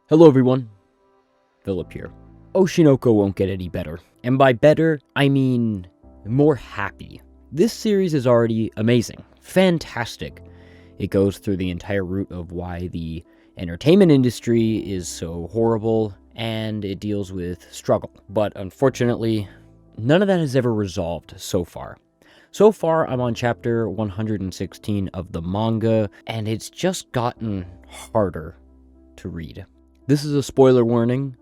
Hello everyone, Philip here. Oshi No Ko won't get any better. And by better, I mean more happy. This series is already amazing, fantastic. It goes through the entire route of why the entertainment industry is so horrible, and it deals with struggle. But unfortunately, none of that has ever resolved so far. So far, I'm on chapter 116 of the manga, and it's just gotten harder to read. This is a spoiler warning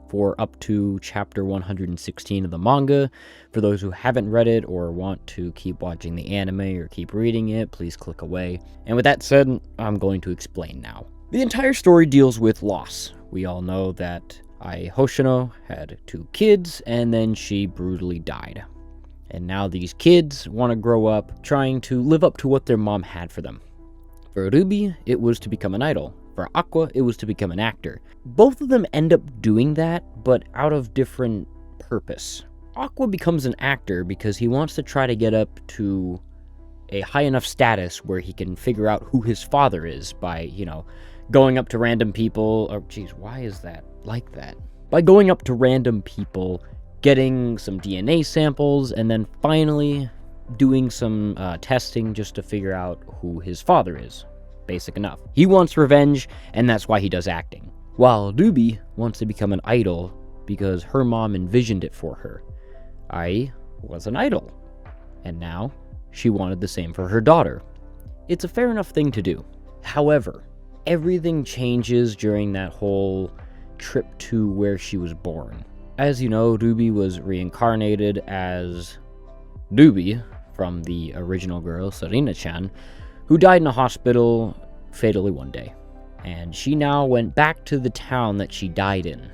for up to chapter 116 of the manga. For those who haven't read it or want to keep watching the anime or keep reading it, please click away. And with that said, I'm going to explain now. The entire story deals with loss. We all know that Ai Hoshino had 2 kids, and then she brutally died. And now these kids want to grow up trying to live up to what their mom had for them. For Ruby, it was to become an idol. For Aqua, it was to become an actor. Both of them end up doing that, but out of different purpose. Aqua becomes an actor because he wants to try to get up to a high enough status where he can figure out who his father is by, going up to random people. Or, geez, why is that like that? By going up to random people, getting some DNA samples, and then finally doing some testing just to figure out who his father is. Basic enough. He wants revenge, and that's why he does acting. While Ruby wants to become an idol because her mom envisioned it for her. Ai was an idol, and now she wanted the same for her daughter. It's a fair enough thing to do. However, everything changes during that whole trip to where she was born. As you know, Ruby was reincarnated as Ruby from the original girl, Sarina-chan, who died in a hospital fatally one day. And she now went back to the town that she died in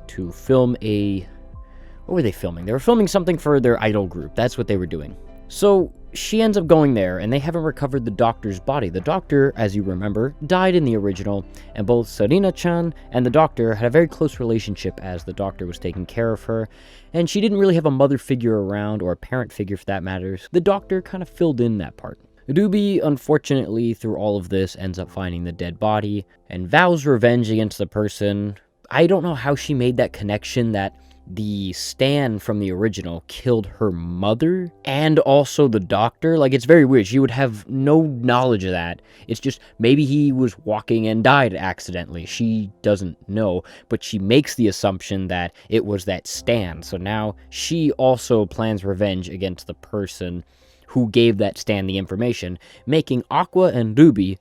to film what were they filming? They were filming something for their idol group. That's what they were doing. So she ends up going there, and they haven't recovered the doctor's body. The doctor, as you remember, died in the original, and both Sarina-chan and the doctor had a very close relationship as the doctor was taking care of her, and she didn't really have a mother figure around, or a parent figure for that matter. The doctor kind of filled in that part. Ruby, unfortunately, through all of this, ends up finding the dead body and vows revenge against the person. I don't know how she made that connection that the Stan from the original killed her mother and also the doctor. Like, it's very weird. She would have no knowledge of that. It's just maybe he was walking and died accidentally. She doesn't know, but she makes the assumption that it was that Stan. So now she also plans revenge against the person who gave that Stan the information, making Aqua and Ruby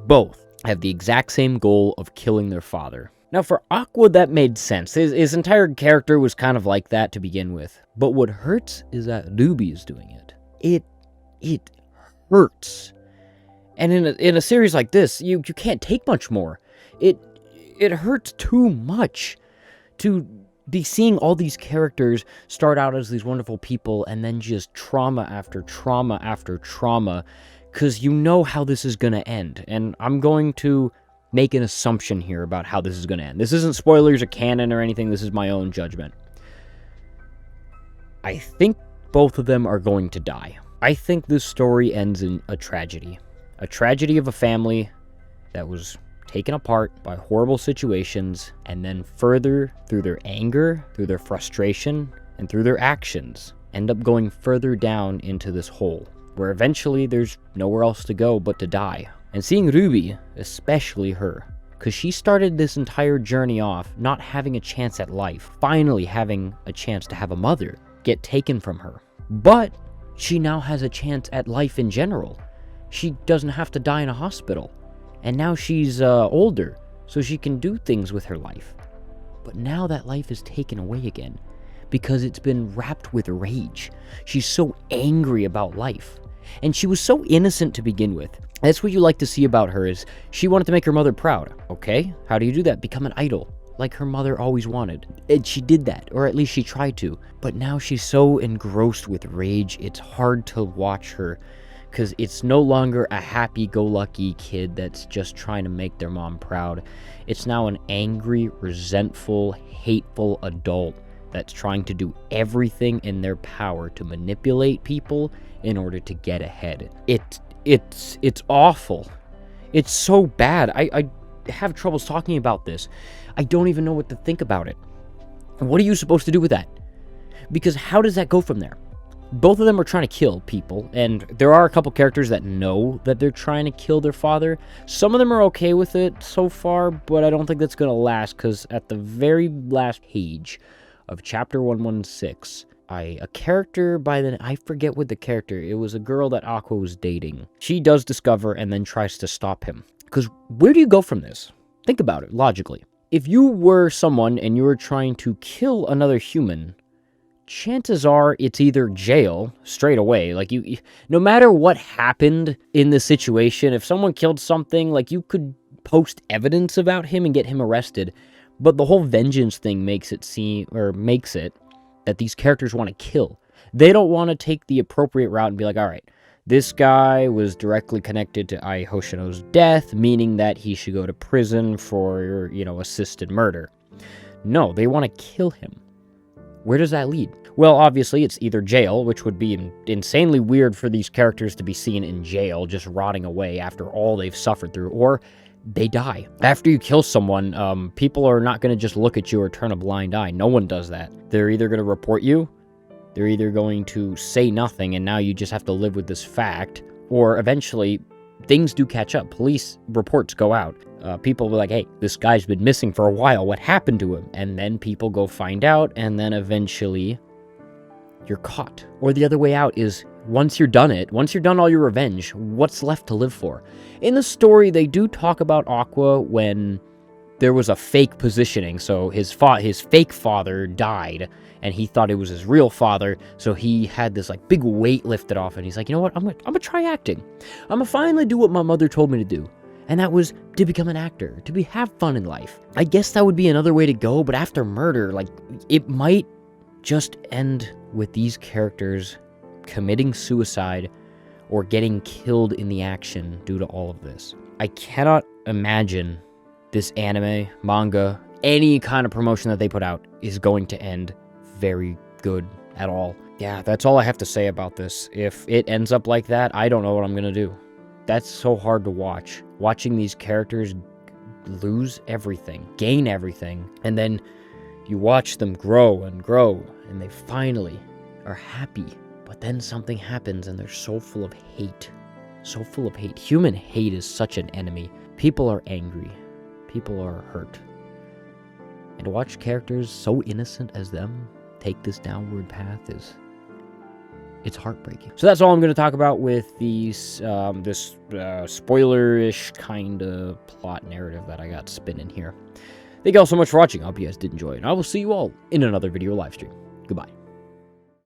both have the exact same goal of killing their father. Now for Aqua, that made sense. His entire character was kind of like that to begin with. But what hurts is that Ruby is doing it. It hurts. And in a series like this, you can't take much more. It hurts too much to be seeing all these characters start out as these wonderful people and then just trauma after trauma after trauma, because you know how this is going to end. And I'm going to make an assumption here about how this is going to end. This isn't spoilers or canon or anything. This is my own judgment. I think both of them are going to die. I think this story ends in a tragedy. A tragedy of a family that was taken apart by horrible situations, and then further, through their anger, through their frustration, and through their actions, end up going further down into this hole, where eventually there's nowhere else to go but to die. And seeing Ruby, especially her, because she started this entire journey off not having a chance at life, finally having a chance to have a mother get taken from her. But she now has a chance at life in general. She doesn't have to die in a hospital. And now she's older, so she can do things with her life. But now that life is taken away again, because it's been wrapped with rage. She's so angry about life. And she was so innocent to begin with. That's what you like to see about her, is she wanted to make her mother proud. Okay, how do you do that? Become an idol, like her mother always wanted. And she did that, or at least she tried to. But now she's so engrossed with rage, it's hard to watch her, because it's no longer a happy-go-lucky kid that's just trying to make their mom proud. It's now an angry, resentful, hateful adult that's trying to do everything in their power to manipulate people in order to get ahead. It's awful. It's so bad. have troubles talking about this. I don't even know what to think about it. What are you supposed to do with that? Because how does that go from there? Both of them are trying to kill people, and there are a couple characters that know that they're trying to kill their father. Some of them are okay with it so far, but I don't think that's going to last, because at the very last page of chapter 116, a character by the... I forget what the character... It was a girl that Aqua was dating. She does discover and then tries to stop him. Because where do you go from this? Think about it, logically. If you were someone and you were trying to kill another human, chances are it's either jail straight away. Like, no matter what happened in the situation, if someone killed something, like, you could post evidence about him and get him arrested. But the whole vengeance thing makes it that these characters want to kill. They don't want to take the appropriate route and be like, all right, this guy was directly connected to Ai Hoshino's death, meaning that he should go to prison for, assisted murder. No, they want to kill him. Where does that lead? Well, obviously, it's either jail, which would be insanely weird for these characters to be seen in jail, just rotting away after all they've suffered through, or they die. After you kill someone, people are not going to just look at you or turn a blind eye. No one does that. They're either going to report you, they're either going to say nothing, and now you just have to live with this fact, or eventually, things do catch up. Police reports go out. People will be like, hey, this guy's been missing for a while. What happened to him? And then people go find out, and then eventually, you're caught. Or the other way out is, once you're done all your revenge, what's left to live for? In the story, they do talk about Aqua when there was a fake positioning. So his fake father died, and he thought it was his real father. So he had this like big weight lifted off, and he's like, you know what? I'm gonna try acting. I'm gonna finally do what my mother told me to do, and that was to become an actor, to have fun in life. I guess that would be another way to go. But after murder, like, it might just end with these characters committing suicide or getting killed in the action due to all of this. I cannot imagine this anime, manga, any kind of promotion that they put out is going to end very good at all. Yeah, that's all I have to say about this. If it ends up like that, I don't know what I'm gonna do. That's so hard to watch. Watching these characters lose everything, gain everything, and then you watch them grow and grow, and they finally are happy. But then something happens, and they're so full of hate. So full of hate. Human hate is such an enemy. People are angry. People are hurt. And to watch characters so innocent as them take this downward path it's heartbreaking. So that's all I'm going to talk about with these, this spoiler-ish kind of plot narrative that I got spinning here. Thank you all so much for watching. I hope you guys did enjoy, and I will see you all in another video live stream. Goodbye.